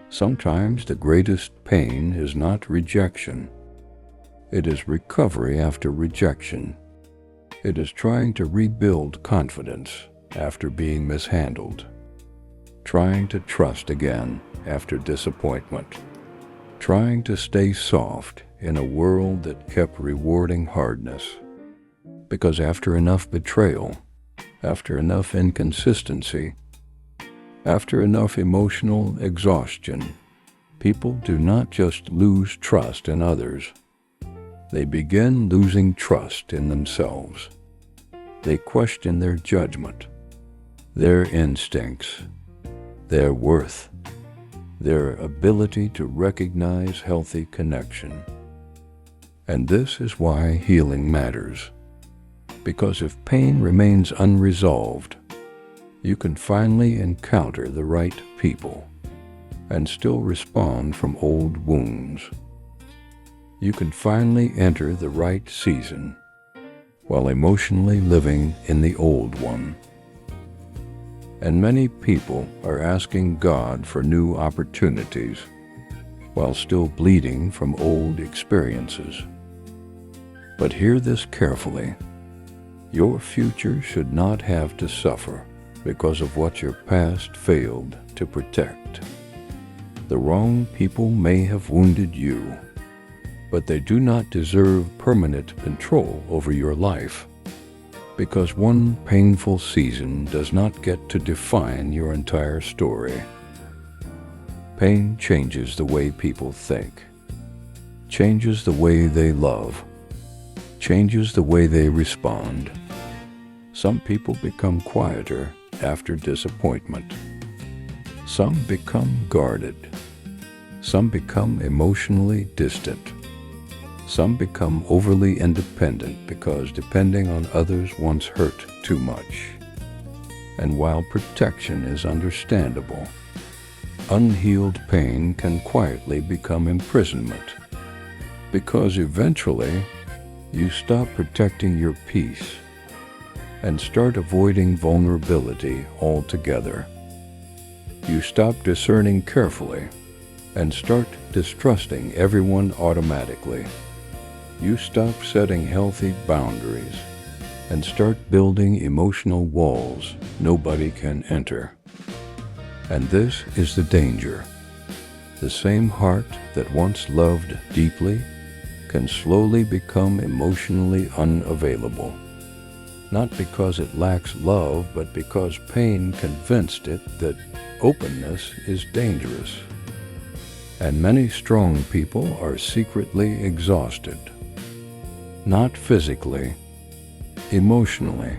Sometimes the greatest pain is not rejection. It is recovery after rejection. It is trying to rebuild confidence after being mishandled. Trying to trust again after disappointment. Trying to stay soft in a world that kept rewarding hardness. Because after enough betrayal, after enough inconsistency, after enough emotional exhaustion, people do not just lose trust in others. They begin losing trust in themselves. They question their judgment, their instincts, their worth, their ability to recognize healthy connection. And this is why healing matters. Because if pain remains unresolved, you can finally encounter the right people and still respond from old wounds. You can finally enter the right season while emotionally living in the old one. And many people are asking God for new opportunities while still bleeding from old experiences. But hear this carefully. Your future should not have to suffer because of what your past failed to protect. The wrong people may have wounded you, but they do not deserve permanent control over your life, because one painful season does not get to define your entire story. Pain changes the way people think, changes the way they love, changes the way they respond. Some people become quieter after disappointment. Some become guarded. Some become emotionally distant. Some become overly independent because depending on others once hurt too much. And while protection is understandable, unhealed pain can quietly become imprisonment, because eventually you stop protecting your peace and start avoiding vulnerability altogether. You stop discerning carefully and start distrusting everyone automatically. You stop setting healthy boundaries and start building emotional walls nobody can enter. And this is the danger. The same heart that once loved deeply can slowly become emotionally unavailable. Not because it lacks love, but because pain convinced it that openness is dangerous. And many strong people are secretly exhausted. Not physically, emotionally.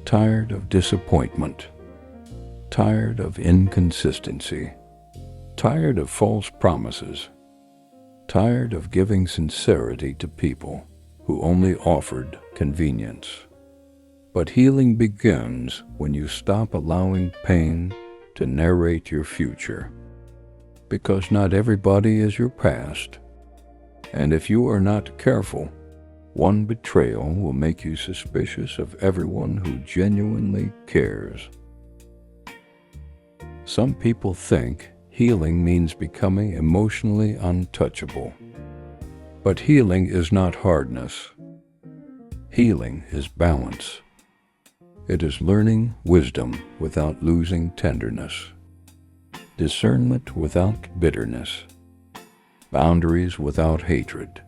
Tired of disappointment. Tired of inconsistency. Tired of false promises. Tired of giving sincerity to people who only offered convenience. But healing begins when you stop allowing pain to narrate your future. Because not everybody is your past. And if you are not careful, one betrayal will make you suspicious of everyone who genuinely cares. Some people think healing means becoming emotionally untouchable. But healing is not hardness. Healing is balance. It is learning wisdom without losing tenderness, discernment without bitterness, boundaries without hatred,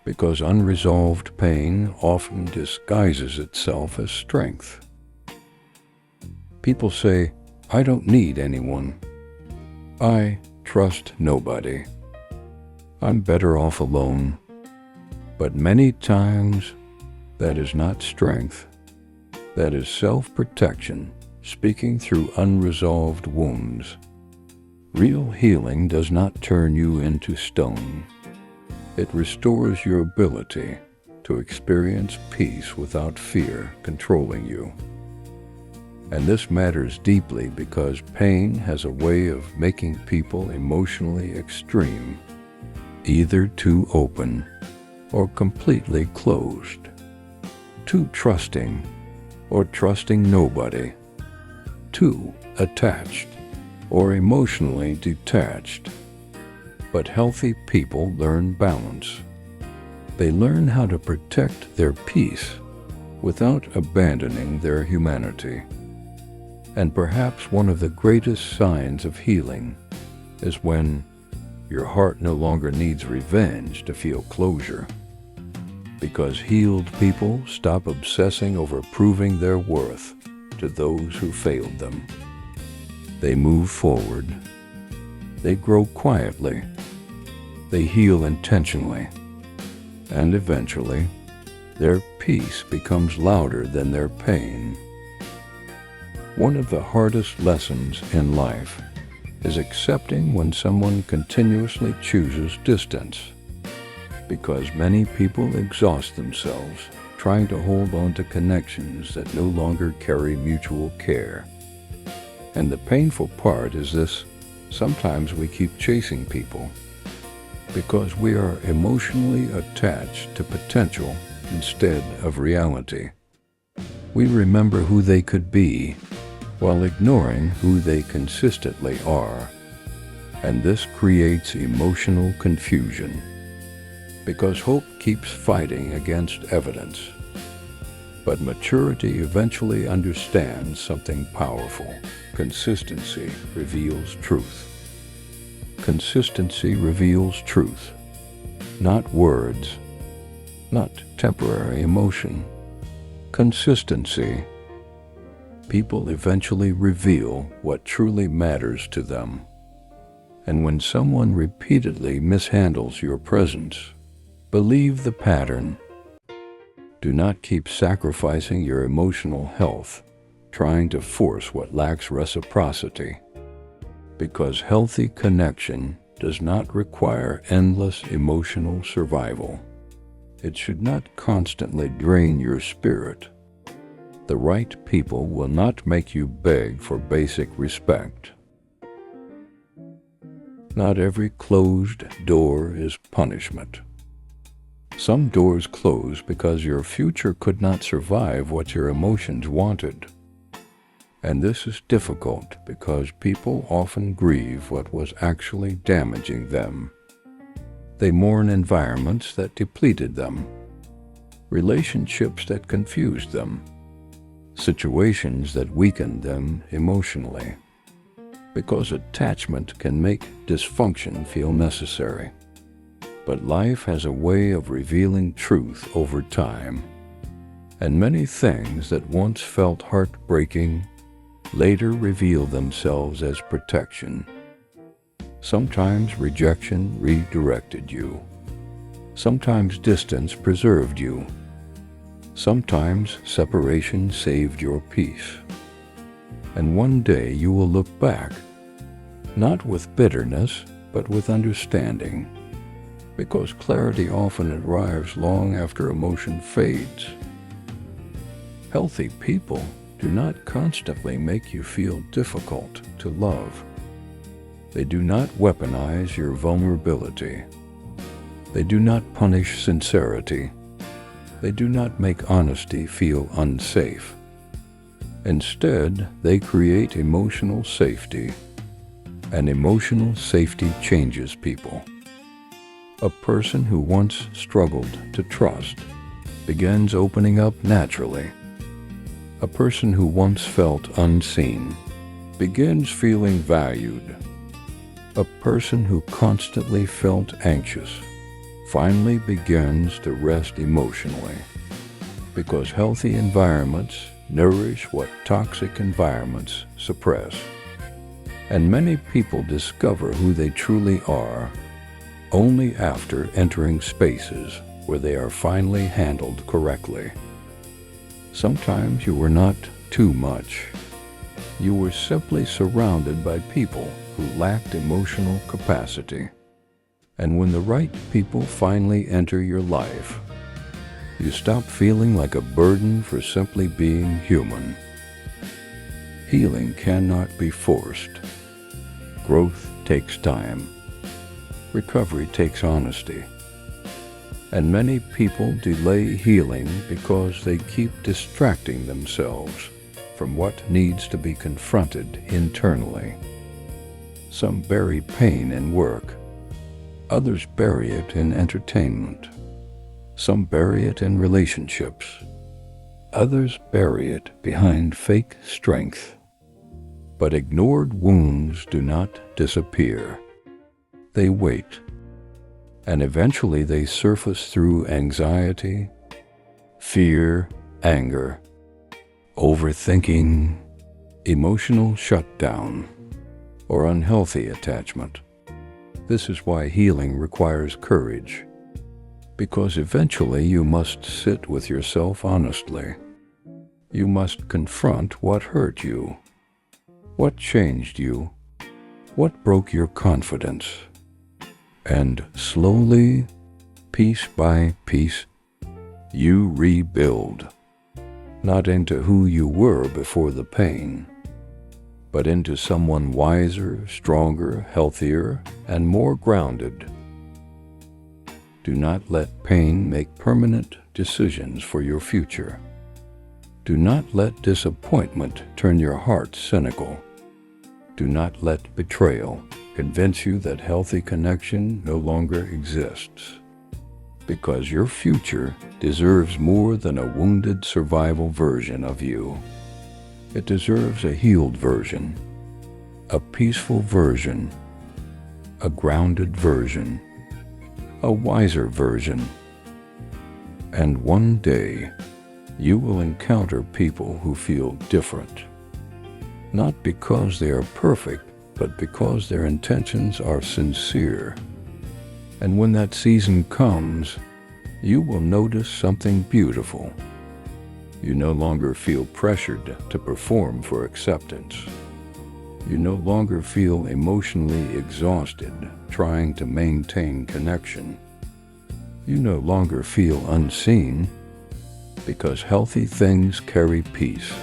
because unresolved pain often disguises itself as strength. People say, "I don't need anyone. I trust nobody. I'm better off alone." But many times, that is not strength. That is self-protection, speaking through unresolved wounds. Real healing does not turn you into stone. It restores your ability to experience peace without fear controlling you. And this matters deeply because pain has a way of making people emotionally extreme, either too open or completely closed, too trusting or trusting nobody, too attached or emotionally detached. But healthy people learn balance. They learn how to protect their peace without abandoning their humanity. And perhaps one of the greatest signs of healing is when your heart no longer needs revenge to feel closure. Because healed people stop obsessing over proving their worth to those who failed them. They move forward. They grow quietly. They heal intentionally. And eventually, their peace becomes louder than their pain. One of the hardest lessons in life is accepting when someone continuously chooses distance, because many people exhaust themselves trying to hold on to connections that no longer carry mutual care. And the painful part is this: sometimes we keep chasing people because we are emotionally attached to potential instead of reality. We remember who they could be while ignoring who they consistently are. And this creates emotional confusion, because hope keeps fighting against evidence. But maturity eventually understands something powerful. Consistency reveals truth. Consistency reveals truth, not words, not temporary emotion. Consistency. People eventually reveal what truly matters to them. And when someone repeatedly mishandles your presence, believe the pattern. Do not keep sacrificing your emotional health, trying to force what lacks reciprocity. Because healthy connection does not require endless emotional survival. It should not constantly drain your spirit. The right people will not make you beg for basic respect. Not every closed door is punishment. Some doors close because your future could not survive what your emotions wanted. And this is difficult because people often grieve what was actually damaging them. They mourn environments that depleted them, relationships that confused them, situations that weakened them emotionally. Because attachment can make dysfunction feel necessary. But life has a way of revealing truth over time. And many things that once felt heartbreaking later reveal themselves as protection. Sometimes rejection redirected you. Sometimes distance preserved you. Sometimes separation saved your peace. And one day you will look back, not with bitterness, but with understanding. Because clarity often arrives long after emotion fades. Healthy people do not constantly make you feel difficult to love. They do not weaponize your vulnerability. They do not punish sincerity. They do not make honesty feel unsafe. Instead, they create emotional safety. And emotional safety changes people. A person who once struggled to trust begins opening up naturally. A person who once felt unseen begins feeling valued. A person who constantly felt anxious finally begins to rest emotionally. Because healthy environments nourish what toxic environments suppress. And many people discover who they truly are only after entering spaces where they are finally handled correctly. Sometimes you were not too much. You were simply surrounded by people who lacked emotional capacity. And when the right people finally enter your life, you stop feeling like a burden for simply being human. Healing cannot be forced. Growth takes time. Recovery takes honesty. And many people delay healing because they keep distracting themselves from what needs to be confronted internally. Some bury pain in work. Others bury it in entertainment. Some bury it in relationships. Others bury it behind fake strength. But ignored wounds do not disappear. They wait. And eventually they surface through anxiety, fear, anger, overthinking, emotional shutdown, or unhealthy attachment. This is why healing requires courage, because eventually you must sit with yourself honestly. You must confront what hurt you, what changed you, what broke your confidence, and slowly, piece by piece, you rebuild, not into who you were before the pain, but into someone wiser, stronger, healthier, and more grounded. Do not let pain make permanent decisions for your future. Do not let disappointment turn your heart cynical. Do not let betrayal convince you that healthy connection no longer exists. Because your future deserves more than a wounded survival version of you. It deserves a healed version, a peaceful version, a grounded version, a wiser version. And one day, you will encounter people who feel different. Not because they are perfect, but because their intentions are sincere. And when that season comes, you will notice something beautiful. You no longer feel pressured to perform for acceptance. You no longer feel emotionally exhausted trying to maintain connection. You no longer feel unseen, because healthy things carry peace.